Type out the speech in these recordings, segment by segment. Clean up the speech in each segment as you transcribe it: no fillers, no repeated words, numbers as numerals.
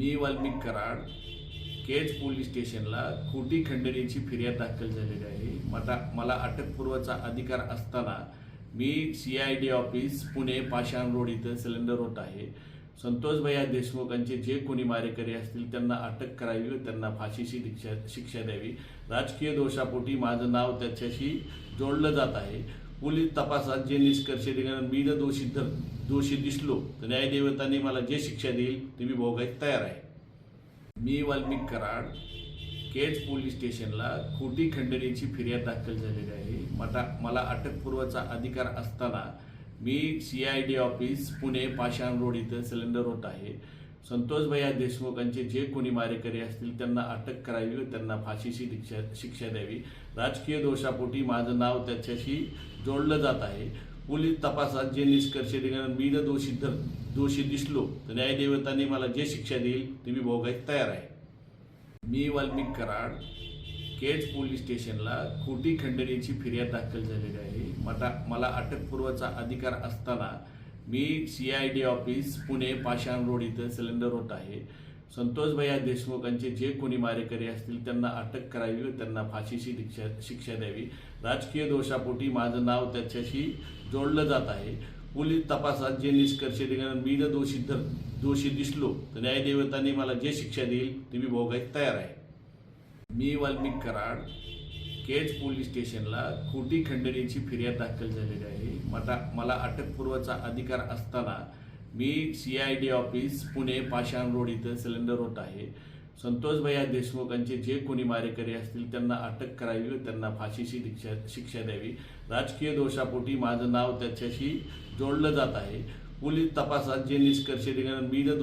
मी Valmik Karad Kaij police स्टेशनला खोटी खंडणीची फिर्याद दाखल झालेली आहे। मला अटकपूर्वचा अधिकार असताना मी CID ऑफिस पुणे पाषाण रोड इथं सिलेंडर होत आहे। संतोष भैया देशमुखांचे जे कोणी मारेकरी असतील त्यांना अटक करावी व त्यांना फाशीची शिक्षा द्यावी। राजकीय दोषापोटी माझं नाव त्याच्याशी जोडलं जात आहे। पोलीस तपासात जे निष्कर्ष निघाले मी जर दोषी दिसलो तर न्यायदेवतांनी मला जे शिक्षा देईल ती मी भोगायला तयार आहे। मी वाल्मिक कराड केज पोलीस स्टेशनला खोटी खंडणीची फिर्याद दाखल झालेली आहे। मला अटकपूर्वचा अधिकार असताना मी CID ऑफिस पुणे पाषाण रोड इथं सिलेंडर होत आहे। संतोष भैया देशमुखांचे जे कोणी मारेकरी असतील त्यांना अटक करावी व त्यांना फाशीची शिक्षा द्यावी। राजकीय दोषापोटी माझं नाव त्याच्याशी जोडलं जात आहे। पोलीस तपासात जे निष्कर्ष निघाले मी जर दोषी दिसलो तर न्यायदेवतांनी मला जे शिक्षा देईल ती मी भोगायला तयार आहे। मी वाल्मिक कराड केज पोलीस स्टेशनला खोटी खंडणीची फिर्याद दाखल झालेली आहे। मला अटकपूर्वचा अधिकार असताना मी CID ऑफिस पुणे पाषाण रोड इथं सिलेंडर होत आहे। संतोष भैया देशमुखांचे जे कोणी मारेकरी असतील त्यांना अटक करावी व त्यांना फाशीची शिक्षा द्यावी। राजकीय दोषापोटी माझं नाव त्याच्याशी जोडलं जात आहे। पोलीस तपासात जे निष्कर्ष निघाले मी जर दोषी दिसलो तर न्यायदेवतांनी मला जे शिक्षा देईल ती मी भोगायला तयार आहे। मी वाल्मिक कराड केज पोलीस स्टेशनला खोटी खंडणीची फिर्याद दाखल झालेली आहे। मला अटकपूर्वचा अधिकार असताना मी CID ऑफिस पुणे पाषाण रोड इथं सिलेंडर होत आहे। संतोष भैया देशमुखांचे जे कोणी मारेकरी असतील त्यांना अटक करावी व त्यांना फाशीची शिक्षा द्यावी। राजकीय दोषापोटी माझं नाव त्याच्याशी जोडलं जात आहे। पोलीस तपासात जे निष्कर्ष निघाले मी जर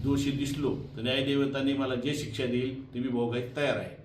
दोषी दिसलो तर न्यायदेवतांनी मला जे शिक्षा देईल ती मी भोगायला तयार आहे।